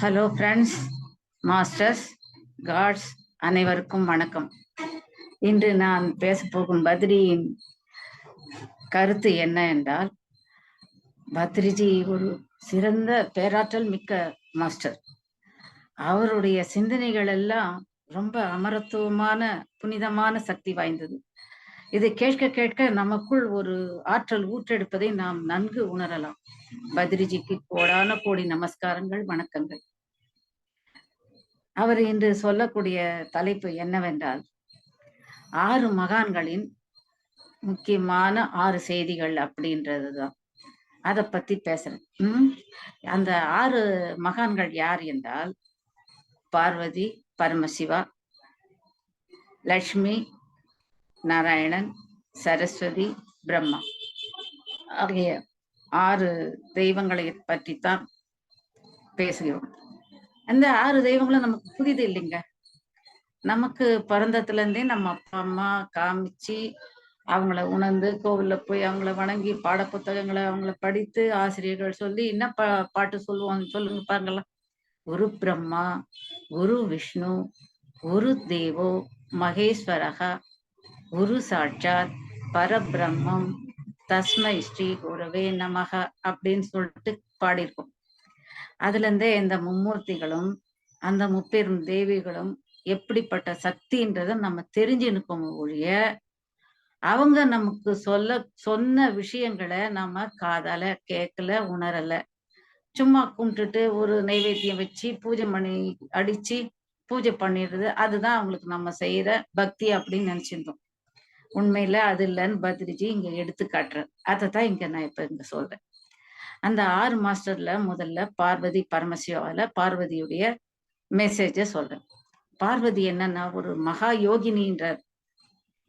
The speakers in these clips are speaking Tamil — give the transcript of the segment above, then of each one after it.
ஹலோ ஃப்ரெண்ட்ஸ், மாஸ்டர்ஸ், காட்ஸ் அனைவருக்கும் வணக்கம். இன்று நான் பேசப்போகும் பத்ரியின் கருத்து என்ன என்றால், பத்ரிஜி ஒரு சிறந்த பேராற்றல் மிக்க மாஸ்டர். அவருடைய சிந்தனைகள் எல்லாம் ரொம்ப அமரத்துவமான புனிதமான சக்தி வாய்ந்தது. இதை கேட்க கேட்க நமக்குள் ஒரு ஆற்றல் ஊற்றெடுப்பதை நாம் நன்கு உணரலாம். பத்ரிஜிக்கு கோடான கோடி நமஸ்காரங்கள், வணக்கங்கள். அவர் இன்று சொல்லக்கூடிய தலைப்பு என்னவென்றால், 6 மகான்களின் முக்கியமான 6 செய்திகள் அப்படின்றதுதான். அதை பத்தி பேசுறேன். அந்த 6 மகான்கள் யார் என்றால், பார்வதி, பரமசிவா, லட்சுமி, நாராயணன், சரஸ்வதி, பிரம்மா ஆகிய 6 தெய்வங்களை பற்றித்தான் பேசுகிறோம். அந்த 6 தெய்வங்களும் நமக்கு புரியுது இல்லைங்க. நமக்கு பிறந்ததுல இருந்தே நம்ம அப்பா அம்மா காமிச்சு அவங்கள உணர்ந்து கோவில்ல போய் அவங்கள வணங்கி பாட புத்தகங்களை அவங்கள படித்து ஆசிரியர்கள் சொல்லி என்ன பாட்டு சொல்லுவாங்க சொல்லுங்க பாருங்களா. குரு பிரம்மா, குரு விஷ்ணு, குரு தேவோ மகேஸ்வரகா, குரு சாட்சாத் பரபிரம்மம் தஸ்மை ஸ்ரீ குருவே நமக அப்படின்னு சொல்லிட்டு பாடியிருக்கோம். அதுல இருந்தே இந்த மும்மூர்த்திகளும் அந்த முப்பெரும் தேவிகளும் எப்படிப்பட்ட சக்தின்றத நம்ம தெரிஞ்சுக்கணும் ஒழிய, அவங்க நமக்கு சொன்ன விஷயங்களை நம்ம காதால கேட்கல, உணரல. சும்மா கும்பிட்டுட்டு ஒரு நைவேத்தியம் வச்சு பூஜை பண்ணி அடிச்சு பூஜை பண்ணிடுறது, அதுதான் அவங்களுக்கு நம்ம செய்யற பக்தி அப்படின்னு நினைச்சிருந்தோம். உண்மையில அது இல்லைன்னு பத்ரிஜி இங்க எடுத்து காட்டுறேன். அதைத்தான் இங்க நான் இப்ப இங்க சொல்றேன். அந்த 6 மாஸ்டர்ல முதல்ல பார்வதி பரமசிவால பார்வதியுடைய மெசேஜ சொல்றேன். பார்வதி என்னன்னா ஒரு மகா யோகினின்றார்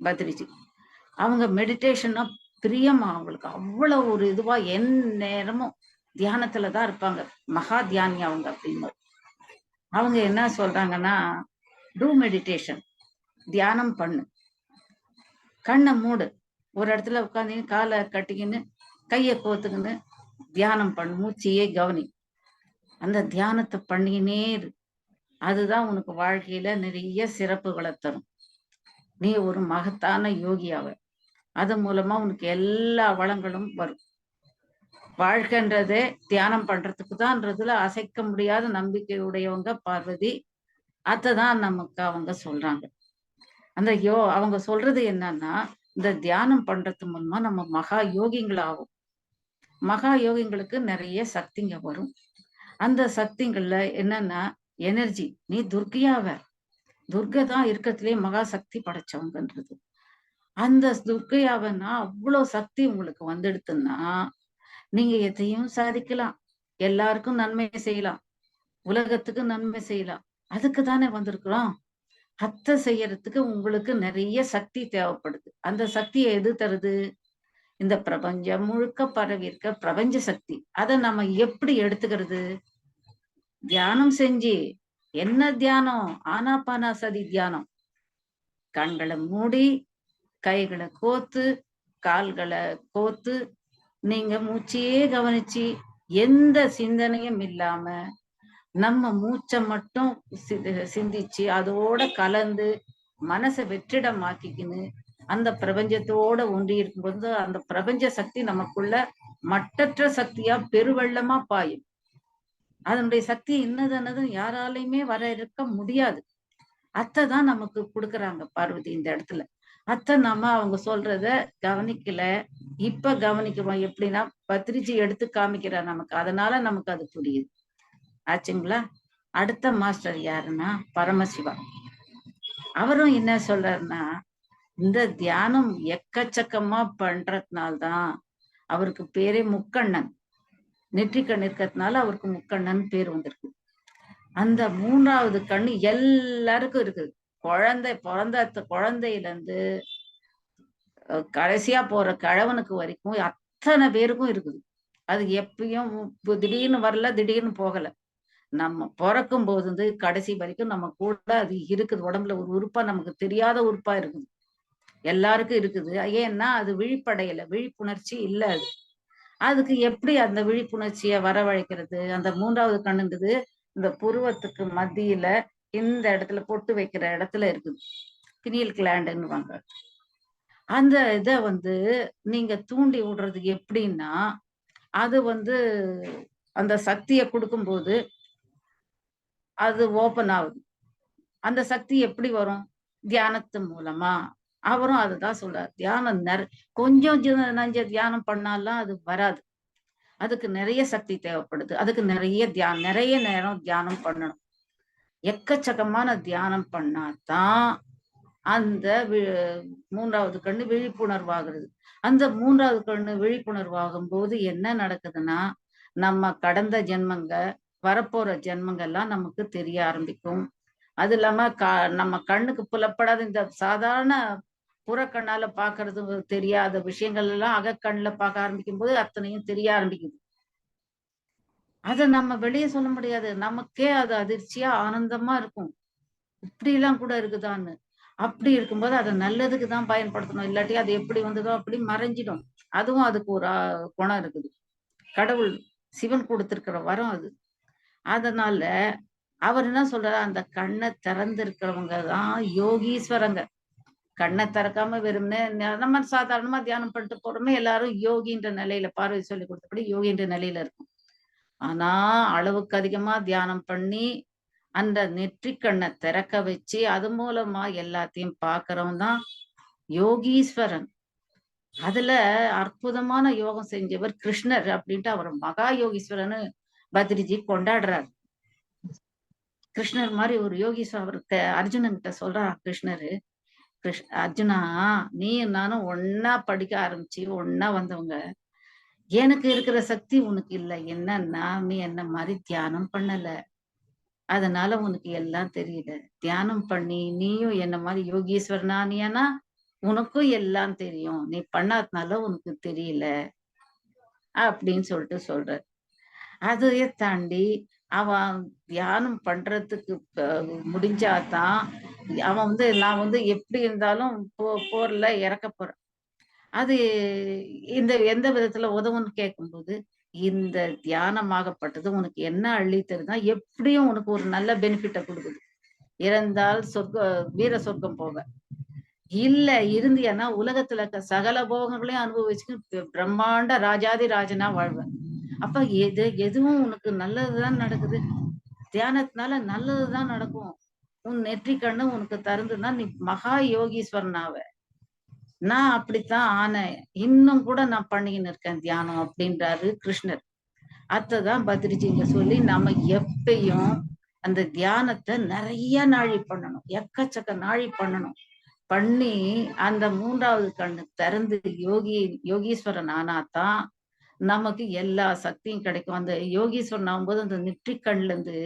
பத்ரிஜி. அவங்க மெடிடேஷன்னா பிரியமா, அவங்களுக்கு அவ்வளவு ஒரு இதுவா என் நேரமும் தியானத்துலதான் இருப்பாங்க. மகா தியானி அவங்க அப்படின்னு. அவங்க என்ன சொல்றாங்கன்னா, டூ மெடிடேஷன், தியானம் பண்ணு, கண்ணை மூடு, ஒரு இடத்துல உட்காந்து காலை கட்டிக்கின்னு கையை கோத்துக்கின்னு தியானம் பண்ணு, மூச்சையே கவனி, அந்த தியானத்தை பண்ணினே இரு. அதுதான் உனக்கு வாழ்க்கையில நிறைய சிறப்புகளை தரும். நீ ஒரு மகத்தான யோகியாவ. அது மூலமா உனக்கு எல்லா வளங்களும் வரும். வாழ்க்கைன்றதே தியானம் பண்றதுக்கு தான்ன்றதுல அசைக்க முடியாத நம்பிக்கை உடையவங்க பார்வதி. அதைதான் நமக்கு அவங்க சொல்றாங்க. அந்த அவங்க சொல்றது என்னன்னா, இந்த தியானம் பண்றது மூலமா நம்ம மகா யோகிங்களாகும். மகா யோகிங்களுக்கு நிறைய சக்திங்க வரும். அந்த சக்திங்கள்ல என்னன்னா எனர்ஜி. நீ துர்க்கையாவ, துர்கை தான் இருக்கிறதுலே மகா சக்தி படைச்சவங்கன்றது. அந்த துர்க்கையாவன்னா அவ்வளவு சக்தி உங்களுக்கு வந்துடுத்துன்னா நீங்க எதையும் சாதிக்கலாம், எல்லாருக்கும் நன்மை செய்யலாம், உலகத்துக்கு நன்மை செய்யலாம். அதுக்கு தானே வந்திருக்கிறோம். அத்தை செய்யறதுக்கு உங்களுக்கு நிறைய சக்தி தேவைப்படுது. அந்த சக்தியை எது தருது? இந்த பிரபஞ்சம் முழுக்க பரவி இருக்க பிரபஞ்ச சக்தி. அதை நம்ம எப்படி எடுத்துக்கிறது? தியானம் செஞ்சு. என்ன தியானம்? ஆனாபானாசதி தியானம். கண்களை மூடி, கைகளை கோத்து, கால்களை கோத்து, நீங்க மூச்சையே கவனிச்சு எந்த சிந்தனையும் இல்லாம நம்ம மூச்சை மட்டும் சிந்திச்சு அதோட கலந்து மனசை வெற்றிடமாக்கிக்கின்னு அந்த பிரபஞ்சத்தோட ஒன்றி இருக்கும்போது அந்த பிரபஞ்ச சக்தி நமக்குள்ள மட்டற்ற சக்தியா பெருவெள்ளமா பாயும். அதனுடைய சக்தி என்னதுன்னது யாராலையுமே வர இருக்க முடியாது. அத்தை தான் நமக்கு கொடுக்குறாங்க பார்வதி இந்த இடத்துல. அத்தை நம்ம அவங்க சொல்றத கவனிக்கல, இப்ப கவனிக்கிறோம். எப்படின்னா பத்ரிஜி எடுத்து காமிக்கிறார் நமக்கு, அதனால நமக்கு அது புரியுது. ஆச்சுங்களா? அடுத்த மாஸ்டர் யாருன்னா பரமசிவா. அவரும் என்ன சொல்றாருன்னா, இந்த தியானம் எக்கச்சக்கமா பண்றதுனால்தான் அவருக்கு பேரே முக்கண்ணன். நெற்றிக்கண் இருக்கிறதுனால அவருக்கு முக்கண்ணன் பேர் வந்திருக்கு. அந்த 3வது கண்ணு எல்லாருக்கும் இருக்குது. குழந்தையில இருந்து கடைசியா போற கிழவனுக்கு வரைக்கும் அத்தனை பேருக்கும் இருக்குது. அது எப்பயும் திடீர்னு வரல, திடீர்னு போகல. நம்ம பிறக்கும் போது கடைசி வரைக்கும் நம்ம கூட அது இருக்குது. உடம்புல ஒரு உறுப்பா, நமக்கு தெரியாத உறுப்பா இருக்குது. எல்லாருக்கும் இருக்குது. ஏன்னா அது விழிப்படையல, விழிப்புணர்ச்சி இல்ல. அதுக்கு எப்படி அந்த விழிப்புணர்ச்சியை வரவழைக்கிறது? அந்த 3வது கண்ணுன்றது இந்த புருவத்துக்கு மத்தியில இந்த இடத்துல பொட்டு வைக்கிற இடத்துல இருக்குது. பினியல் கிளாண்டுன்னுவாங்க. அந்த இத வந்து நீங்க தூண்டி விடுறது எப்படின்னா, அது வந்து அந்த சக்திய குடுக்கும்போது அது ஓப்பன் ஆகுது. அந்த சக்தி எப்படி வரும்? தியானத்து மூலமா. அவரும் அதுதான் சொல்றாரு. தியானம் கொஞ்சம் நஞ்ச தியானம் பண்ணாலாம் அது வராது. அதுக்கு நிறைய சக்தி தேவைப்படுது. அதுக்கு நிறைய நேரம் தியானம் பண்ணணும். எக்கச்சக்கமான தியானம் பண்ணா தான் அந்த 3வது கண்ணு விழிப்புணர்வாகிறது. அந்த 3வது கண்ணு விழிப்புணர்வாகும்போது என்ன நடக்குதுன்னா, நம்ம கடந்த ஜென்மங்க, வரப்போற ஜென்மங்கள்லாம் நமக்கு தெரிய ஆரம்பிக்கும். அது இல்லாம நம்ம கண்ணுக்கு புலப்படாத இந்த சாதாரண புறக்கண்ணால பார்க்கறது தெரியாத விஷயங்கள் எல்லாம் அகக்கண்ணுல பார்க்க ஆரம்பிக்கும்போது அத்தனையும் தெரிய ஆரம்பிக்குது. அத நம்ம வெளிய சொல்ல முடியாது. நமக்கே அது அதிர்ச்சியா, ஆனந்தமா இருக்கும். இப்படிலாம் கூட இருக்குதான்னு. அப்படி இருக்கும்போது அத நல்லதுக்கு தான் பயன்படுத்தணும். இல்லாட்டி அது எப்படி வந்ததோ அப்படி மறைஞ்சிடும். அதுவும் அதுக்கு ஒரு குணம் இருக்குது. கடவுள் சிவன் குடுத்திருக்கிற வரம் அது. அதனால அவர் என்ன சொல்றாரு, அந்த கண்ண திறந்திருக்கிறவங்க தான் யோகீஸ்வரங்க. கண்ண திறக்காம வெறுமனே நம்ம சாதாரணமா தியானம் பண்ணிட்டு போறோமே, எல்லாரும் யோகின்ற நிலையில பார்வதி சொல்லி கொடுத்தபடி யோகின்ற நிலையில இருக்கும். ஆனா அளவுக்கு அதிகமா தியானம் பண்ணி அந்த நெற்றிக் கண்ண திறக்க வச்சு அது மூலமா எல்லாத்தையும் பார்க்கிறவன் தான் யோகீஸ்வரன். அதுல அற்புதமான யோகம் செஞ்சவர் கிருஷ்ணர் அப்படின்ட்டு அவர் மகா யோகீஸ்வரன்னு பத்ரிஜி கொண்டாடுறார். கிருஷ்ணர் மாதிரி ஒரு யோகீஸ்வரர் அவருக்கு அர்ஜுனன் கிட்ட சொல்றார் கிருஷ்ணரு, அர்ஜுனா நீயும் நானும் ஒன்னா படிக்க ஆரம்பிச்சு ஒன்னா வந்தவங்க. எனக்கு இருக்கிற சக்தி உனக்கு இல்ல. என்னன்னா நீ என்ன மாதிரி தியானம் பண்ணல. அதனால உனக்கு எல்லாம் தெரியல. தியானம் பண்ணி நீயும் என்ன மாதிரி யோகீஸ்வரனானியானா உனக்கும் எல்லாம் தெரியும். நீ பண்ணாதனால உனக்கு தெரியல அப்படின்னு சொல்லிட்டு சொல்ற. அதையே தாண்டி அவன் தியானம் பண்றதுக்கு முடிஞ்சாதான் அவன் வந்து நான் வந்து எப்படி இருந்தாலும் போர்ல இறக்க போறேன். அது எந்த விதத்துல உதவுன்னு கேட்கும்போது, இந்த தியானமாகப்பட்டது உனக்கு என்ன அள்ளி தருதுன்னா, எப்படியும் உனக்கு ஒரு நல்ல பெனிஃபிட்ட குடுக்குது. இறந்தால் வீர சொர்க்கம் போவ. இல்ல இருந்தியன்னா உலகத்துல இருக்க சகல போகங்களையும் அனுபவிச்சுட்டு பிரம்மாண்ட ராஜாதி ராஜனா வாழ்வ. அப்ப எதுவும் உனக்கு நல்லதுதான் நடக்குது. தியானத்தினால நல்லதுதான் நடக்கும். உன் நெற்றிக் கண்ணு உனக்கு திறந்துன்னா நீ மகா யோகீஸ்வரன் ஆவ. நான் அப்படித்தான் ஆனேன். இன்னும் கூட நான் பண்ணிக்கின்னு இருக்கேன் தியானம் அப்படின்றாரு கிருஷ்ணர். அதான் பத்ரிஜிங்க சொல்லி நாம எப்பயும் அந்த தியானத்தை நிறைய நாழி பண்ணணும். எக்கச்சக்க நாழி பண்ணணும். பண்ணி அந்த 3வது கண்ணு திறந்து யோகீஸ்வரன் ஆனாதான் நமக்கு எல்லா சக்தியும் கிடைக்கும். அந்த யோகீஸ்வரன் ஆகும்போது அந்த நெற்றிக் கண்ணுல இருந்து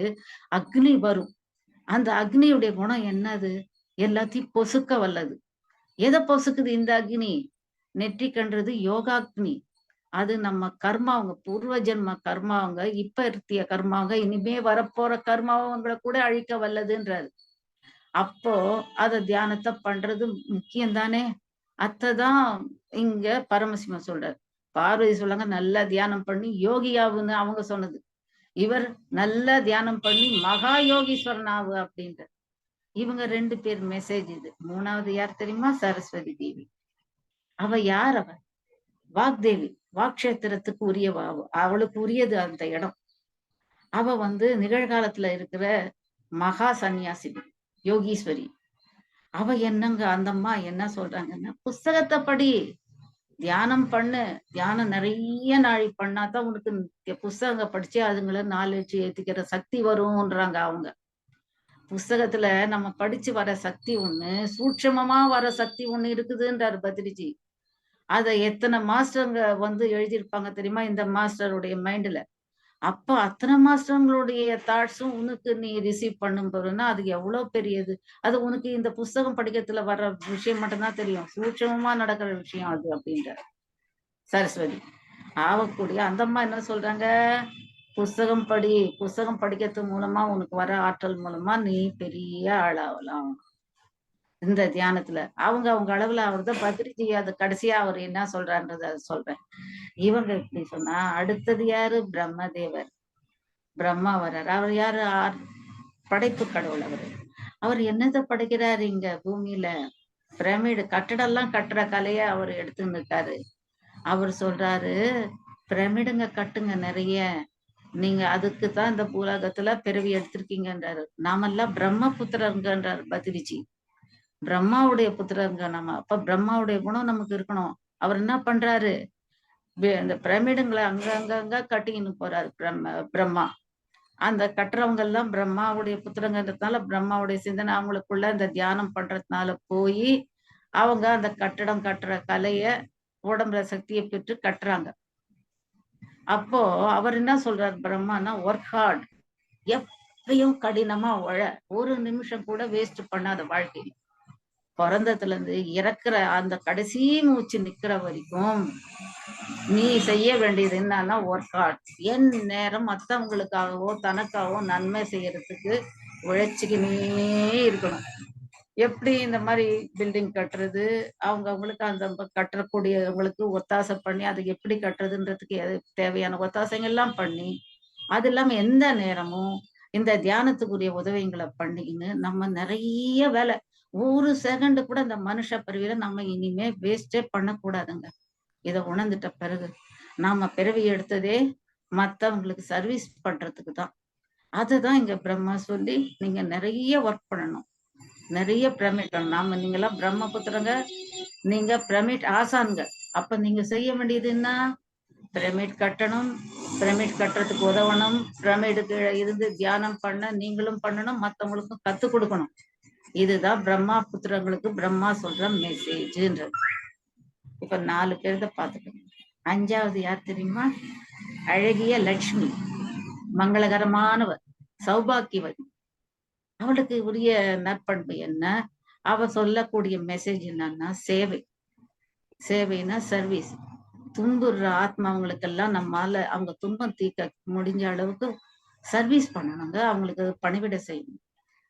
அக்னி வரும். அந்த அக்னியுடைய குணம் என்னது? எல்லாத்தையும் பொசுக்க வல்லது. எதை பொசுக்குது இந்த அக்னி? நெற்றிக்கன்றது யோகாக்னி. அது நம்ம கர்மாவங்க, பூர்வ ஜென்ம கர்மாவங்க, இப்ப இருத்திய கர்மாவங்க, இனிமே வரப்போற கர்மாவங்களை கூட அழிக்க வல்லதுன்றாரு. அப்போ அத தியானத்தை பண்றது முக்கியம் தானே. அத்ததான் இங்க பரமசிவன் சொல்றாரு. பார்வதி சொல்லுங்க நல்லா தியானம் பண்ணி யோகியாவுன்னு அவங்க சொன்னது. இவர் நல்லா தியானம் பண்ணி மகா யோகீஸ்வரன் ஆவு அப்படின்ற. இவங்க 2 பேர் மெசேஜ் இது. 3வது யார் தெரியுமா? சரஸ்வதி தேவி. அவ யார்? அவ வாக்தேவி. வாக்ஷேத்திரத்துக்கு உரியவ. அவளுக்கு உரியது அந்த இடம். அவ வந்து நிகழ்காலத்துல இருக்கிற மகா சன்னியாசினி, யோகீஸ்வரி. அவ என்னங்க அந்த அம்மா என்ன சொல்றாங்கன்னா, புஸ்தகத்தை படி, தியானம் பண்ணு. தியானம் நிறைய நாழி பண்ணாதான் உனக்கு புஸ்தகங்க படிச்சு அதுங்களை நாலேஜ் ஏத்திக்கிற சக்தி வரும்ன்றாங்க அவங்க. புஸ்தகத்துல நம்ம படிச்சு வர சக்தி ஒண்ணு, சூட்சமமா வர சக்தி ஒண்ணு இருக்குதுன்றாரு பத்ரிஜி. அத எத்தனை மாஸ்டருங்க வந்து எழுதியிருப்பாங்க தெரியுமா இந்த மாஸ்டருடைய மைண்ட்ல. அப்ப அத்தனை மாஸ்டருங்களுடைய தாட்ஸும் உனக்கு நீ ரிசீவ் பண்ணும் போதுன்னா அது எவ்வளவு பெரியது. அது உனக்கு இந்த புஸ்தகம் படிக்கிறதுல வர்ற விஷயம் மட்டும்தான் தெரியும். சூட்சமமா நடக்கிற விஷயம் அது அப்படின்ற சரஸ்வதி. ஆகக்கூடிய அந்த அம்மா என்ன சொல்றாங்க, புஸ்தகம் படி. புஸ்தகம் படிக்கிறது மூலமா உனக்கு வர ஆற்றல் மூலமா நீ பெரிய ஆளாகலாம் இந்த தியானத்துல. அவங்க அளவுல அவர்தான் பத்ரிஜி. அது கடைசியா அவர் என்ன சொல்றான்றத சொல்றேன். இவங்க இப்படி சொன்னா அடுத்தது யாரு? பிரம்மதேவர். பிரம்மா வர்றாரு. அவர் யாரு? படைப்பு கடவுள் அவரு. அவர் என்னத படைக்கிறாரு இங்க பூமியில? பிரமிடு கட்டடம் எல்லாம் கட்டுற கலைய அவர் எடுத்துன்னு இருக்காரு. அவர் சொல்றாரு, பிரமிடுங்க கட்டுங்க நிறைய. நீங்க அதுக்குத்தான் இந்த பூலோகத்துல பிறவி எடுத்திருக்கீங்கன்றாரு. நாமெல்லாம் பிரம்மபுத்திரங்கன்றாரு பதிரிஜி. பிரம்மாவுடைய புத்திரங்க நம்ம. அப்ப பிரம்மாவுடைய குணம் நமக்கு இருக்கணும். அவர் என்ன பண்றாரு? இந்த பிரமிடுங்களை அங்க கட்டின்னு போறாரு பிரம்மா. அந்த கட்டுறவங்க எல்லாம் பிரம்மாவுடைய புத்திரங்கிறதுனால பிரம்மாவுடைய சிந்தனை அவங்களுக்குள்ள இந்த தியானம் பண்றதுனால போய் அவங்க அந்த கட்டடம் கட்டுற கலைய உடம்புல சக்தியை பெற்று கட்டுறாங்க. அப்போ அவர் என்ன சொல்றாரு பிரம்மானா, ஒர்க் ஹார்ட், எப்பயும் கடினமா உழ, ஒரு நிமிஷம் கூட வேஸ்ட் பண்ணாத வாழ்க்கையில. பிறந்ததுல இருந்து இறக்குற அந்த கடைசி மூச்சு நிக்கிற வரைக்கும் நீ செய்ய வேண்டியது என்னன்னா ஒர்க் ஹார்ட். என் நேரம் மத்தவங்களுக்காகவோ தனக்காகவோ நன்மை செய்யறதுக்கு உழைச்சிக்கினே இருக்கணும். எப்படி இந்த மாதிரி பில்டிங் கட்டுறது, அவங்களுக்கு அந்த கட்டக்கூடியவங்களுக்கு ஒத்தாசை பண்ணி அது எப்படி கட்டுறதுன்றதுக்கு தேவையான ஒத்தாசைகள் எல்லாம் பண்ணி, அது இல்லாம எந்த நேரமும் இந்த தியானத்துக்குரிய உதவிங்களை பண்ணிக்கின்னு நம்ம நிறைய வேலை, ஒரு செகண்ட் கூட இந்த மனுஷ பிறவியில நம்ம இனிமே வேஸ்டே பண்ணக்கூடாதுங்க. இதை உணர்ந்துட்ட பிறகு நாம பிறவி எடுத்ததே மத்தவங்களுக்கு சர்வீஸ் பண்றதுக்கு தான். அதுதான் இங்க பிரம்மா சொல்லி நீங்க நிறைய ஒர்க் பண்ணணும், நிறைய பிரமிட். நாம நீங்கெல்லாம் பிரம்மபுத்திரங்க, நீங்க பிரமிட் ஆசான்ங்க. அப்ப நீங்க செய்ய வேண்டியது என்ன? பிரமிட் கட்டணும், பிரமிட் கட்டுறதுக்கு உதவணும், பிரமிடுக்கு இருந்து தியானம் பண்ண நீங்களும் பண்ணணும், மத்தவங்களுக்கும் கத்து கொடுக்கணும். இதுதான் பிரம்மா புத்திரங்களுக்கு பிரம்மா சொல்ற மெசேஜ்ன்றது. இப்ப 4 பேர்த பார்த்துக்கணும். 5வது யார் தெரியுமா? அழகிய லட்சுமி, மங்களகரமானவர், சௌபாக்கியவதி. அவளுக்கு உரிய நற்பண்பு என்ன? அவ சொல்லக்கூடிய மெசேஜ் என்னன்னா சேவை. சேவைனா சர்வீஸ். துன்புற ஆத்மாவங்களுக்கெல்லாம் நம்மால அவங்க துன்பம் தீர்க்க முடிஞ்ச அளவுக்கு சர்வீஸ் பண்ணணுங்க. அவங்களுக்கு பணிவிட செய்யணும்.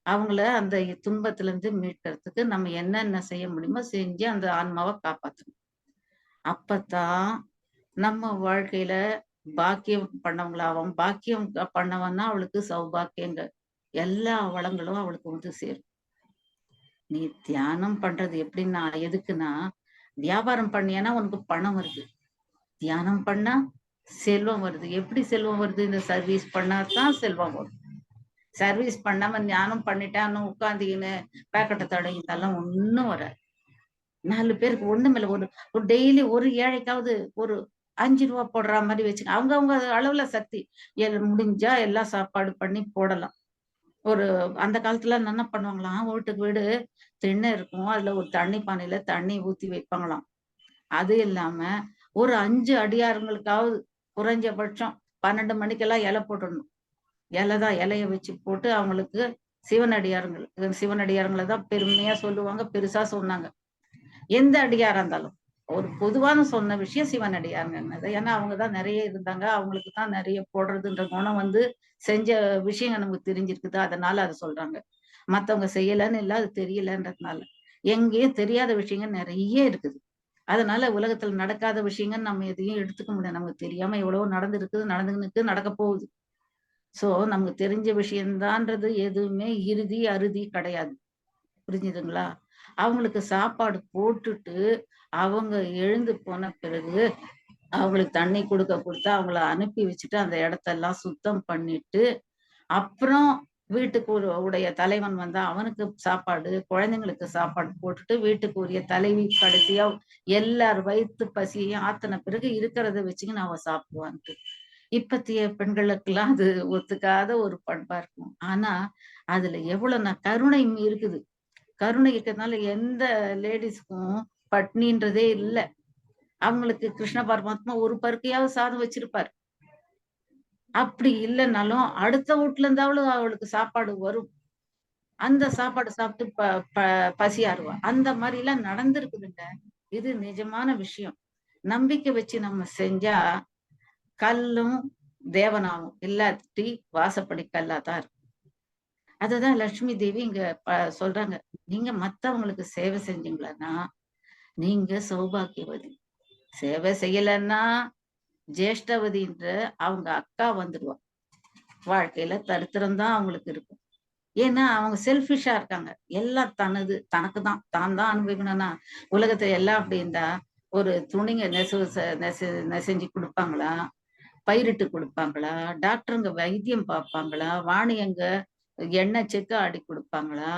அவங்கள அந்த துன்பத்துல இருந்து மீட்கிறதுக்கு நம்ம என்னென்ன செய்ய முடியுமோ செஞ்சு அந்த ஆன்மாவை காப்பாற்றணும். அப்பத்தான் நம்ம வாழ்க்கையில பாக்கியம் பண்ணவங்களாவும், பாக்கியம் பண்ணவன்னா அவளுக்கு சௌபாக்கியங்க எல்லா வளங்களும் அவளுக்கு வந்து சேரும். நீ தியானம் பண்றது எப்படின்னா எதுக்குன்னா, வியாபாரம் பண்ணியானா உனக்கு பணம் வருது, தியானம் பண்ணா செல்வம் வருது. எப்படி செல்வம் வருது? இந்த சர்வீஸ் பண்ணாதான் செல்வம் வரும். சர்வீஸ் பண்ணாம ஞானம் பண்ணிட்டான்னு உட்காந்துக்கின்னு பேக்கெட்டை தடங்கிட்டாலும் ஒன்னும் வராது. 4 பேருக்கு ஒண்ணுமில்ல. ஒரு டெய்லி ஒரு ஏழைக்காவது ஒரு 5 ரூபா போடுற மாதிரி வச்சுக்க. அவங்க அளவுல சக்தி முடிஞ்சா எல்லாம் சாப்பாடு பண்ணி போடலாம். ஒரு அந்த காலத்துல என்ன பண்ணுவாங்களாம், வீட்டுக்கு வீடு திண்ணை இருக்கும், அதுல ஒரு தண்ணி பானையில தண்ணி ஊத்தி வைப்பாங்களாம். அது இல்லாம ஒரு 5 அடியாருங்களுக்காவது குறைஞ்சபட்சம் 12 மணிக்கெல்லாம் இலை போட்டுடணும். இலைதான், இலைய வச்சு போட்டு அவங்களுக்கு சிவனடியாருங்களை தான் பெருமையா சொல்லுவாங்க, பெருசா சொன்னாங்க. எந்த அடியாரா இருந்தாலும் ஒரு பொதுவான சொன்ன விஷயம் சிவனடியாருங்கன்னது. ஏன்னா அவங்கதான் நிறைய இருந்தாங்க, அவங்களுக்கு தான் நிறைய போடுறதுன்ற குணம் வந்து செஞ்ச விஷயங்கள் நமக்கு தெரிஞ்சிருக்குது, அதனால அதை சொல்றாங்க. மத்தவங்க செய்யலன்னு இல்ல, அது தெரியலன்றதுனால. எங்கேயும் தெரியாத விஷயங்கள் நிறைய இருக்குது. அதனால உலகத்துல நடக்காத விஷயங்கள் நம்ம எதையும் எடுத்துக்க முடியாது. நமக்கு தெரியாம எவ்வளவோ நடந்திருக்குது, நடந்துன்னு நடக்க போகுது. சோ நமக்கு தெரிஞ்ச விஷயம்தான்றது எதுவுமே இறுதி அறுதி கிடையாது. புரிஞ்சுதுங்களா? அவங்களுக்கு சாப்பாடு போட்டுட்டு அவங்க எழுந்து போன பிறகு அவங்களுக்கு தண்ணி கொடுத்தா அவங்கள அனுப்பி வச்சுட்டு அந்த இடத்தெல்லாம் சுத்தம் பண்ணிட்டு, அப்புறம் வீட்டுக்கு உடைய தலைவன் வந்தா அவனுக்கு சாப்பாடு, குழந்தைங்களுக்கு சாப்பாடு போட்டுட்டு வீட்டுக்கு உரிய தலைவி கடைசியா எல்லார் வயிற்று பசியையும் ஆத்தின பிறகு இருக்கிறத வச்சுக்கின்னு அவ சாப்பிடுவான்ட்டு. இப்பத்திய பெண்களுக்கெல்லாம் அது ஒத்துக்காத ஒரு பண்பா இருக்கும். ஆனா அதுல எவ்வளவு கருணை இருக்குது. கருணை இருக்கிறதுனால எந்த லேடிஸ்க்கும் பட்னின்றதே இல்ல. அவங்களுக்கு கிருஷ்ண பரமாத்மா ஒரு பருக்கையாவது சாதம் வச்சிருப்பாரு. அப்படி இல்லைன்னாலும் அடுத்த வீட்டுல இருந்தாவது அவளுக்கு சாப்பாடு வரும். அந்த சாப்பாடு சாப்பிட்டு பசி ஆறுவா. அந்த மாதிரி எல்லாம் நடந்திருக்குதுங்க. இது நிஜமான விஷயம். நம்பிக்கை வச்சு நம்ம செஞ்சா கல்லும் தேவனாகும், இல்லாட்டி வாசப்படி கல்லாதான் இருக்கும். அததான் லட்சுமி தேவி இங்க சொல்றாங்க. நீங்க மத்தவங்களுக்கு சேவை செஞ்சீங்களன்னா நீங்க சௌபாக்கியவதி. சேவை செய்யலன்னா ஜேஷ்டவதின்ற அவங்க அக்கா வந்துடுவா. வாழ்க்கையில தரித்திரம் தான் அவங்களுக்கு இருக்கும். ஏன்னா அவங்க செல்ஃபிஷா இருக்காங்க. எல்லாம் தனது தனக்கு தான் தான் தான் அனுபவிக்கணும்னா உலகத்துல எல்லாம் அப்படி இருந்தா ஒரு துணிங்க நெசஞ்சு கொடுப்பாங்களா? பயிரிட்டு கொடுப்பாங்களா? டாக்டருங்க வைத்தியம் பார்ப்பாங்களா? வாணியங்க எண்ணெய் செக்கு ஆடி கொடுப்பாங்களா?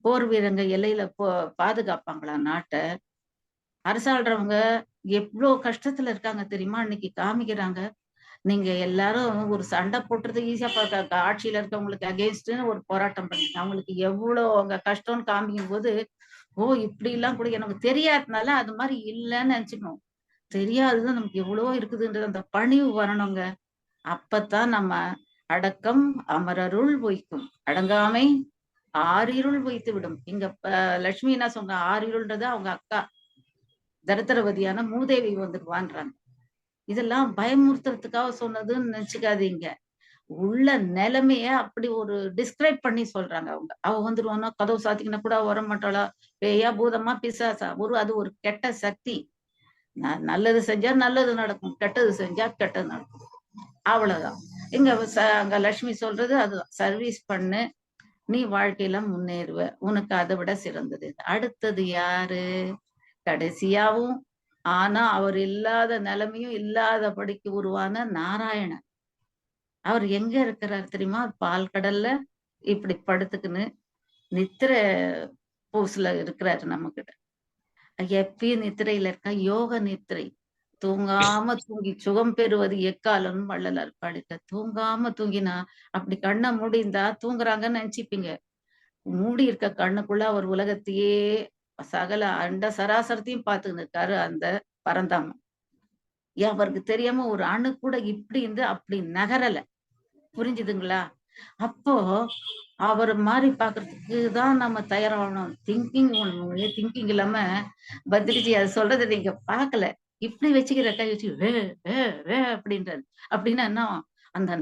போர் வீரங்க எல்லையில பாதுகாப்பாங்களா நாட்ட? அரசாள்றவங்க எவ்ளோ கஷ்டத்துல இருக்காங்க தெரியுமா? இன்னைக்கு காமிக்கிறாங்க. நீங்க எல்லாரும் ஒரு சண்டை போட்டுறது ஈஸியா ஆட்சியில இருக்கவங்களுக்கு அகேன்ஸ்ட்ன்னு ஒரு போராட்டம் பண்ணீங்க. அவங்களுக்கு எவ்வளோ அங்க கஷ்டம்னு காமிக்கும்போது, ஓ! இப்படிலாம் கூட எனக்கு தெரியாதனால அது மாரி இல்லன்னு நெனச்சுக்கணும். தெரியாதது நமக்கு எவ்வளவோ இருக்குதுன்றது அந்த பணிவு வரணுங்க. அப்பத்தான் நம்ம அடக்கம் அமரருள் பொய்க்கும். அடங்காமை ஆறிருள் பொய்த்து விடும். இங்க லட்சுமி என்ன சொன்னா, ஆறிருள்ன்றது அவங்க அக்கா. தரித்திரவதியான மூதேவி வந்துருவான்றாங்க. இதெல்லாம் பயமுறுத்துறதுக்காக சொன்னதுன்னு நினைச்சுக்காதீங்க. உள்ள நிலைமைய அப்படி ஒரு டிஸ்கிரைப் பண்ணி சொல்றாங்க அவங்க. அவ வந்துருவான்னா, கதவு சாத்திக்கினா கூட அவ வரமாட்டாளா? பேயா, பூதமா, பிசாசா? அது ஒரு கெட்ட சக்தி. நல்லது செஞ்சா நல்லது நடக்கும். கெட்டது செஞ்சா கெட்டது நடக்கும். அவ்வளவுதான். இங்க அங்க லட்சுமி சொல்றது அதுதான். சர்வீஸ் பண்ணு. நீ வாழ்க்கையில முன்னேறுவ. உனக்கு அதை விட சிறந்தது. அடுத்தது யாரு? கடைசியாவும் ஆனா அவர் இல்லாத நிலைமையும் இல்லாதபடிக்கு உருவான நாராயணன். அவர் எங்க இருக்கிறார் தெரியுமா? பால் கடல்ல இப்படி படுத்துக்கின்னு நித்திரை போஸ்ல இருக்கிறாரு நம்மகிட்ட. எப்பயும் நித்திரையில இருக்கா, யோக நித்திரை. தூங்காம தூங்கி சுகம் பெறுவது எக்காலம்னு வள்ளலார் பாடிட்டார். தூங்காம தூங்கினா அப்படி கண்ணை மூடிந்தா தூங்குறாங்கன்னு நினைச்சுப்பீங்க. மூடி இருக்க கண்ணுக்குள்ள அவர் உலகத்தையே சகல அண்ட சராசரத்தையும் பார்த்துக்கிட்டு இருக்காரு அந்த பரந்தாமன். அவருக்கு தெரியாம ஒரு அணு கூட இப்படி இருந்து அப்படி நகரல. புரிஞ்சுதுங்களா? அப்போ அவர் மாறி பாக்குறதுக்கு தான் நம்ம தயாராகணும். திங்கிங் இல்லாம பத்ரிஜி அது சொல்றதை நீங்க பார்க்கல. இப்படி வச்சுக்கிற கை வச்சு வே வே வே அப்படின்றாரு. அப்படின்னா என்ன? அந்த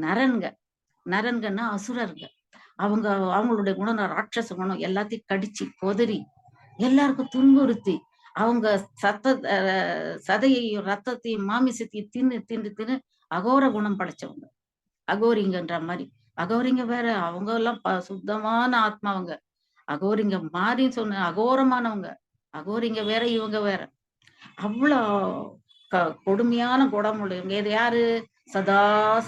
நரன்கன்னா அசுரருங்க. அவங்க அவங்களுடைய குணம் ராட்சச குணம் எல்லாத்தையும் கடிச்சு கொதறி எல்லாருக்கும் துன்புறுத்தி அவங்க சதையையும் ரத்தத்தையும் மாமிசத்தையும் தின்னு தின்னு தின்னு அகோர குணம் படைச்சவங்க. அகோரிங்கன்ற மாதிரி. அகோரிங்க வேற, அவங்க எல்லாம் சுத்தமான ஆத்மாவங்க. அகோரிங்க மாறின்னு சொன்ன அகோரமானவங்க. அகோரிங்க வேற, இவங்க வேற. அவ்வளோ கொடுமையான குணமுடையவங்க. இது யாரு? சதா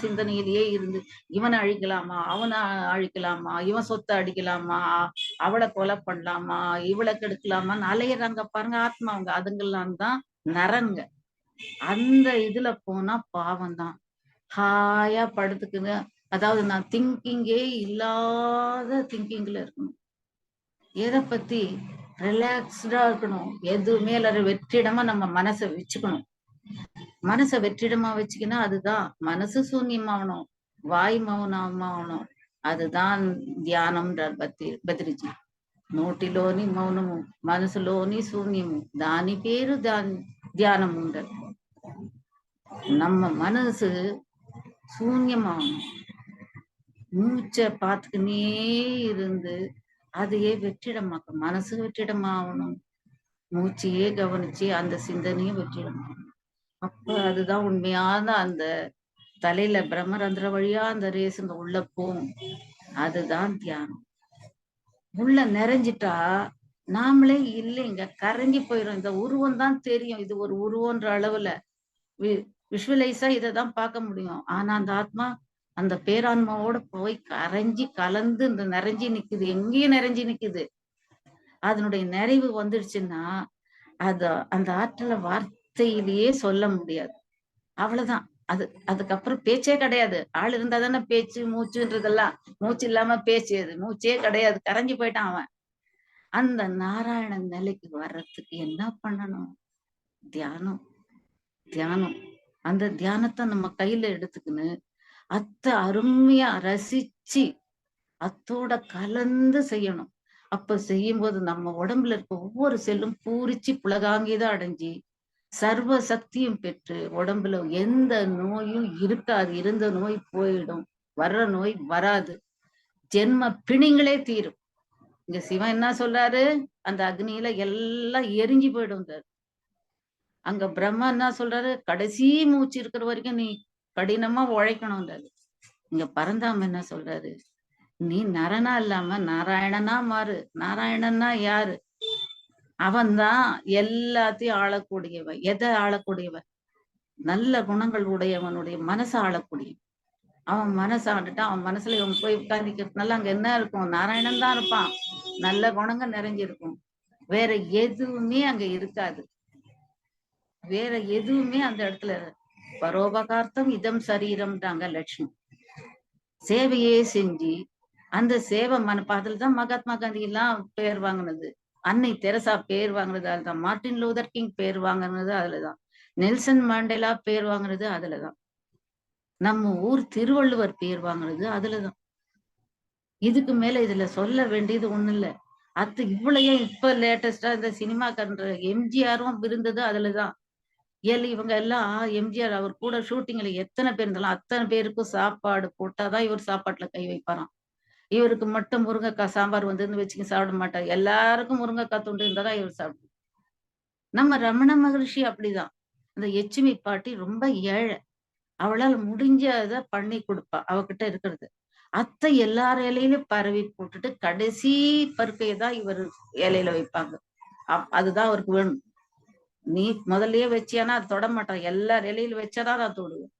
சிந்தனையிலேயே இருந்து இவனை அழிக்கலாமா, அவனை அழிக்கலாமா, இவன் சொத்தை அடிக்கலாமா, அவளை கொலை பண்ணலாமா, இவளை கெடுக்கலாமான்னு அலையிறாங்க பாருங்க ஆத்மாவங்க. அதுங்கெல்லாம் தான் நரன்க. அந்த இதுல போனா பாவம் தான். ஹாயா படுத்துக்குன்னு, அதாவது நான் திங்கிங்கே இல்லாத திங்கிங்ல இருக்கணும். எதை பத்தி ரிலாக்ஸ்டா இருக்கணும். எதுவுமே இல்ல, வெற்றிடமா நம்ம மனசை வச்சுக்கணும். மனசை வெற்றிடமா வச்சுக்கினா அதுதான் மனசு சூன்யமாகணும், வாய் மௌனமாகணும். அதுதான் தியானம்ன்றார் பத்ரிஜி. నోటిలోని మౌనము మనసులోని శూన్యము దాని పేరు தியானம் உண்டல். நம்ம மனசு சூன்யமாகணும். மூச்சை பார்த்துக்கினே இருந்து அதையே வெற்றிடமாக்கணும். மனசு வெற்றிடமாகணும். மூச்சையே கவனிச்சு அந்த சிந்தனையும் வெற்றிடமாகணும். அப்ப அதுதான் உண்மையான அந்த தலையில பிரம்மரந்திர வழியா அந்த ரேசுங்க உள்ள போகும். அதுதான் தியானம். உள்ள நிறைஞ்சிட்டா நாமளே இல்லைங்க, கரைஞ்சி போயிடும். இந்த உருவம் தான் தெரியும், இது ஒரு உருவன்ற அளவுல விஷுவலைஸா இதைதான் பார்க்க முடியும். ஆனா அந்த ஆத்மா அந்த பேரான்மாவோட போய் கரைஞ்சி கலந்து இந்த நிறைஞ்சி நிக்குது. எங்கேயும் நிறைஞ்சி நிக்குது. அதனுடைய நிறைவு வந்துடுச்சுன்னா அந்த ஆற்றலை வார்த்தையிலேயே சொல்ல முடியாது. அவ்வளவுதான். அதுக்கப்புறம் பேச்சே கிடையாது. ஆள் இருந்தா தானே பேச்சு மூச்சுன்றதெல்லாம். மூச்சு இல்லாம பேச்சு, மூச்சே கிடையாது. கரைஞ்சு போயிட்டான் அவன். அந்த நாராயணன் நிலைக்கு வர்றதுக்கு என்ன பண்ணணும்? தியானம். தியானம். அந்த தியானத்தை நம்ம கையில எடுத்துக்கின்னு அருமையா ரசிச்சு அத்தோட கலந்து செய்யணும். அப்ப செய்யும்போது நம்ம உடம்புல இருக்க ஒவ்வொரு செல்லும் பூரிச்சு புலகாங்கிதான் அடைஞ்சு சர்வ சக்தியும் பெற்று உடம்புல எந்த நோயும் இருக்காது. இருந்த நோய் போயிடும், வர்ற நோய் வராது. ஜென்ம பிணிங்களே தீரும். இங்க சிவன் என்ன சொல்றாரு? அந்த அக்னியில எல்லாம் எரிஞ்சு போயிடும். அங்க பிரம்மா என்ன சொல்றாரு? கடைசி மூச்சு இருக்கிற வரைக்கும் நீ கடினமா உழைக்கணும். இங்க பரந்தாம என்ன சொல்றாரு, நீ நரனா இல்லாம நாராயணனா மாறு. நாராயணன்னா யாரு? அவன்தான் எல்லாத்தையும் ஆளக்கூடியவன். எதை ஆளக்கூடியவன்? நல்ல குணங்கள் உடையவனுடைய மனசை ஆளக்கூடியவன். அவன் மனசை ஆண்டுட்டு அவன் மனசுல இவன் போய் உட்கார்ந்துக்கிறதுனால அங்க என்ன இருக்கும்? நாராயணன் தான் இருப்பான். நல்ல குணங்க நிறைஞ்சிருக்கும். வேற எதுவுமே அங்க இருக்காது. வேற எதுவுமே அந்த இடத்துல பரோபகார்த்தம் இதம் சரீரம்ன்றாங்க லட்சுமி. சேவையே செஞ்சு அந்த சேவை அதுலதான் மகாத்மா காந்தி எல்லாம் பேர் வாங்கினது. அன்னை தெரசா பேர் வாங்கினது அதுதான். மார்ட்டின் லூதர் கிங் பேர் வாங்கினது அதுலதான். நெல்சன் மாண்டேலா பேர் வாங்கினது அதுலதான். நம்ம ஊர் திருவள்ளுவர் பேர் வாங்கினது அதுலதான். இதுக்கு மேல இதுல சொல்ல வேண்டியது ஒண்ணு இல்ல. இவ்வளையும் இப்ப லேட்டஸ்டா இந்த சினிமா கன்ற எம்ஜிஆரும் இருந்தது அதுலதான். இவங்க எல்லாம் எம்ஜிஆர் அவர் கூட ஷூட்டிங்ல எத்தனை பேர் இருந்தாலும் அத்தனை பேருக்கும் சாப்பாடு போட்டாதான் இவர் சாப்பாட்டுல கை வைப்பாராம். இவருக்கு மட்டும் முருங்கைக்காய் சாம்பார் வந்து வச்சுக்க சாப்பிட மாட்டார். எல்லாருக்கும் முருங்கைக்காய் துண்டு இருந்தாதான் இவர் சாப்பிடும். நம்ம ரமண மகரிஷி அப்படிதான். அந்த எச்சுமி பாட்டி ரொம்ப ஏழை. அவளால் முடிஞ்சதை பண்ணி கொடுப்பா அவகிட்ட இருக்கிறது. எல்லார் இலையிலும் பரவி போட்டுட்டு கடைசி பருக்கையை தான் இவர் இலையில வைப்பாங்க. அதுதான் அவருக்கு வேணும். நீ முதல்லயே வச்சியானா அது தொட மாட்டான். எல்லார் இலையில வச்சாதான் நான் தொடுவேன்.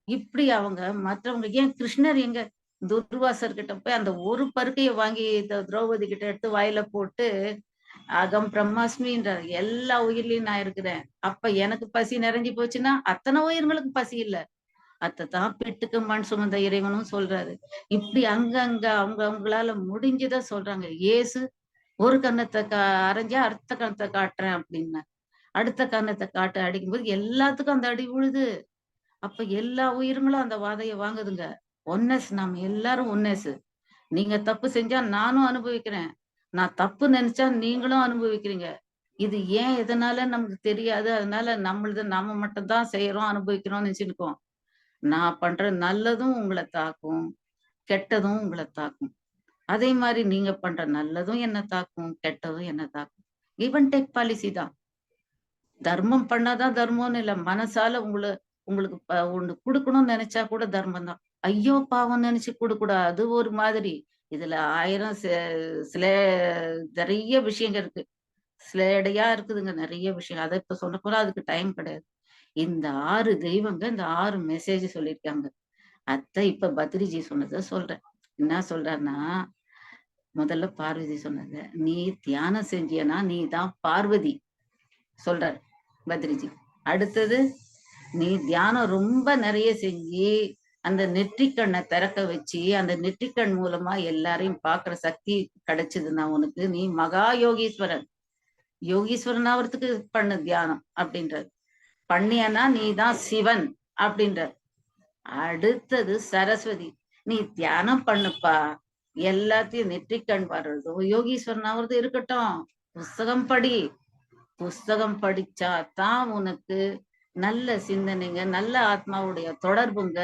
இப்படி அவங்க மற்றவங்க ஏன் கிருஷ்ணர் எங்க துர்வாசர் கிட்ட போய் அந்த ஒரு பருக்கையை வாங்கி திரௌபதி கிட்ட எடுத்து வாயில போட்டு அகம் பிரம்மாஸ்மின்றார். எல்லா உயிர்லயும் நான் இருக்கிறேன். அப்ப எனக்கு பசி நிறைஞ்சு போச்சுன்னா அத்தனை உயிர்களுக்கு பசி இல்ல. அத்தைத்தான் பெட்டுக்கு மண் சுமந்த இறைவனும் சொல்றாரு. இப்படி அங்கங்க அவங்களால முடிஞ்சதை சொல்றாங்க. ஏசு ஒரு கன்னத்தை அரைஞ்சா அடுத்த கன்னத்தை காட்டுறேன் அப்படின்னா அடுத்த கன்னத்தை காட்டு அடிக்கும்போது எல்லாத்துக்கும் அந்த அடி விழுது. அப்ப எல்லா உயிர்களும் அந்த வாதையை வாங்குதுங்க. ஒன்னஸ் நம்ம எல்லாரும் ஒன்னஸ். நீங்க தப்பு செஞ்சா நானும் அனுபவிக்கிறேன். நான் தப்பு நினைச்சா நீங்களும் அனுபவிக்கிறீங்க. இது ஏன் எதனால நமக்கு தெரியாது. அதனால நாம மட்டும் தான் செய்யறோம் அனுபவிக்கிறோம்னு நினைச்சுருக்கோம். நான் பண்ற நல்லதும் உங்களை தாக்கும், கெட்டதும் உங்களை தாக்கும். அதே மாதிரி நீங்க பண்ற நல்லதும் என்ன தாக்கும், கெட்டதும் என்ன தாக்கும். கிவ் அண்ட் டேக் பாலிசி தான். தர்மம் பண்ணாதான் தர்மம்னு இல்ல. மனசால உங்களுக்கு ஒண்ணு கொடுக்கணும்னு நினைச்சா கூட தர்மம் தான். ஐயோ பாவம் நினைச்சு கொடுக்கூடாது. அது ஒரு மாதிரி. இதுல 1000 சில நிறைய விஷயங்கள் இருக்கு. சிலேடையா இருக்குதுங்க நிறைய விஷயம். அதை இப்ப சொன்ன போல அதுக்கு டைம் கிடையாது. இந்த 6 தெய்வங்க இந்த 6 மெசேஜ் சொல்லியிருக்காங்க. இப்ப பத்ரிஜி சொன்னதை சொல்றேன். என்ன சொல்றாருன்னா, முதல்ல பார்வதி சொன்னது, நீ தியானம் செஞ்சியனா நீ தான் பார்வதி சொல்றாரு பத்ரிஜி. அடுத்தது, நீ தியானம் ரொம்ப நிறைய செஞ்சு அந்த நெற்றிக்கண்ணை திறக்க வச்சு அந்த நெற்றிக்கண் மூலமா எல்லாரையும் பாக்குற சக்தி கிடைச்சதுன்னா உனக்கு நீ மகா யோகீஸ்வரன். யோகீஸ்வரன் ஆவறதுக்கு பண்ணு தியானம் அப்படின்றது. பண்ணியனா நீ தான் சிவன் அப்படின்ற. அடுத்தது சரஸ்வதி, நீ தியானம் பண்ணுப்பா. எல்லாத்தையும் நெற்றிக்கண் வர்றதோ யோகீஸ்வரன் ஆவறது இருக்கட்டும். புஸ்தகம் படி. புஸ்தகம் படிச்சா தான் உனக்கு நல்ல சிந்தனைங்க, நல்ல ஆத்மாவுடைய தொடர்புங்க.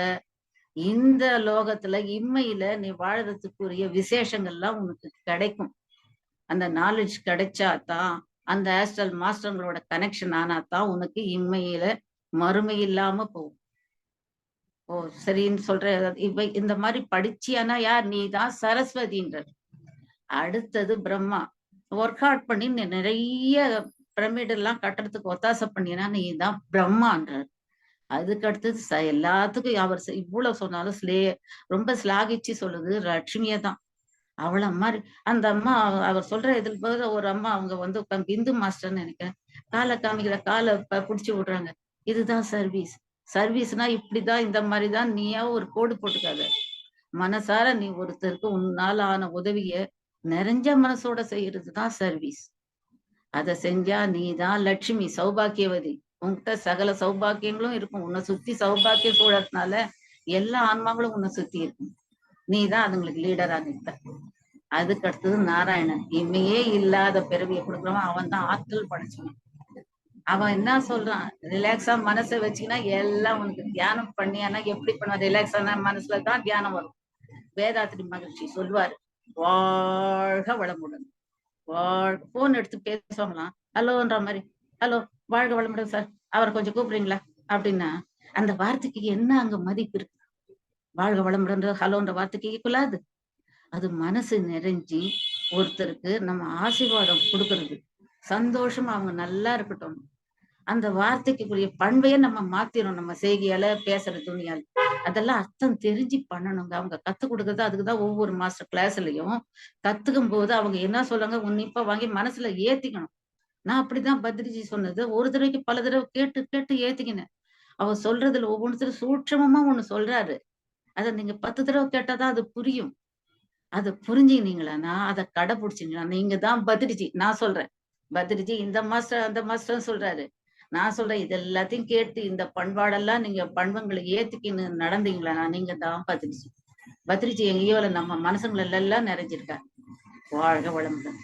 இந்த லோகத்துல இம்மையில நீ வாழறதுக்குரிய விசேஷங்கள்லாம் உனக்கு கிடைக்கும். அந்த நாலேஜ் கிடைச்சாதான், அந்த ஆஸ்ட்ரல் மாஸ்டர்களோட கனெக்ஷன் ஆனாதான் உனக்கு இம்மையில மறுமை இல்லாம போகும். ஓ சரின்னு சொல்ற. இந்த மாதிரி படிச்சியானா யார்? நீ தான் சரஸ்வதின்றது. அடுத்தது பிரம்மா. ஒர்க் அவுட் பண்ணி நிறைய பிரமிட் எல்லாம் கட்டுறதுக்கு ஒத்தாசை பண்ணினா நீ தான் பிரம்மான்றார். அதுக்கு அடுத்தது எல்லாத்துக்கும் அவர் இவ்வளவு சொன்னாலும் ரொம்ப ஸ்லாகிச்சு சொல்லுது லட்சுமியை தான். அவளை மாதிரி அந்த அம்மா அவர் சொல்ற இதில் போது ஒரு அம்மா அவங்க வந்து உட்காந்து இந்து மாஸ்டர்ன்னு நினைக்கிறேன். காலை காமிக்கிற காலை புடிச்சு விடுறாங்க. இதுதான் சர்வீஸ். சர்வீஸ்னா இப்படிதான் இந்த மாதிரிதான். நீயா ஒரு கோடு போட்டுக்காத. மனசார நீ ஒருத்தருக்கு உன்னால ஆன உதவிய நிறைஞ்ச மனசோட செய்யறதுதான் சர்வீஸ். அதை செஞ்சா நீதான் லட்சுமி, சௌபாக்கியவதி. உன்கிட்ட சகல சௌபாக்கியங்களும் இருக்கும். உன்னை சுத்தி சௌபாக்கிய சூழறதுனால எல்லா ஆன்மாங்களும் உன்னை சுத்தி இருக்கும். நீதான் அதுங்களுக்கு லீடரா நிற்ப. அதுக்கு அடுத்தது நாராயணன். இம்மையே இல்லாத பிறவியை கொடுக்குறவன் அவன் தான் ஆற்றல் படைச்சவன். அவன் என்ன சொல்றான், ரிலாக்ஸா மனசை வச்சுக்கினா எல்லாம் உனக்கு தியானம் பண்ணியானா எப்படி பண்ணுவான்? ரிலாக்ஸான மனசுலதான் தியானம் வரும். வேதாத்திரி மகிழ்ச்சி சொல்வாரு, வாழ்க வளமுடன். போன் எடுத்து பேசுவாங்களாம், ஹலோன்ற மாதிரி. ஹலோ, வாழ்க வளமுடன் சார், அவரை கொஞ்சம் கூப்பிடுறீங்களா அப்படின்னா அந்த வார்த்தைக்கு என்ன அங்க மதிப்பு இருக்கு? வாழ்க வளமுடன்ற ஹலோன்ற வார்த்தைக்கு ஈக்குவலாது. அது மனசு நிறைஞ்சி ஒருத்தருக்கு நம்ம ஆசீர்வாதம் கொடுக்கறது, சந்தோஷமா அவங்க நல்லா இருக்கட்டும், அந்த வார்த்தைக்குரிய பண்பையே நம்ம மாத்திரும். நம்ம செய்கையால, பேசுற துணியால அதெல்லாம் அர்த்தம் தெரிஞ்சு பண்ணணுங்க. அவங்க கத்துக் கொடுக்கறது அதுக்குதான். ஒவ்வொரு மாஸ்டர் கிளாஸ்லயும் கத்துக்கும் போது அவங்க என்ன சொல்றாங்க உன்னிப்பா வாங்கி மனசுல ஏத்திக்கணும். நான் அப்படிதான் பத்ரிஜி சொன்னது ஒரு தடவைக்கு பல தடவை கேட்டு கேட்டு ஏத்திக்கினேன். அவர் சொல்றதுல ஒவ்வொன்றுத்துல சூட்சமமா ஒண்ணு சொல்றாரு. அத நீங்க 10 தடவை கேட்டாதான் அது புரியும். அத புரிஞ்சுக்கினீங்களான்னா, அத கடைபிடிச்சீங்களா, நீங்க தான் பத்ரிஜி. நான் சொல்றேன். பத்ரிஜி இந்த மாஸ்டர், அந்த மாஸ்டர்ன்னு சொல்றாரு. நான் சொல்றேன், இது எல்லாத்தையும் கேட்டு இந்த பண்பாடெல்லாம் நீங்க பண்புங்கள ஏத்துக்கின்னு நடந்தீங்களான்னா, நீங்க தான் பத்ரிஜி. பத்ரிஜி எங்கேயோ இல்ல, நம்ம மனசுங்கள்ல எல்லாம் நிறைஞ்சிருக்கார். வாழ்க வளமுடன்.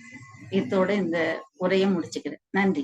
இத்தோட இந்த உரையை முடிச்சுக்கிறேன். நன்றி.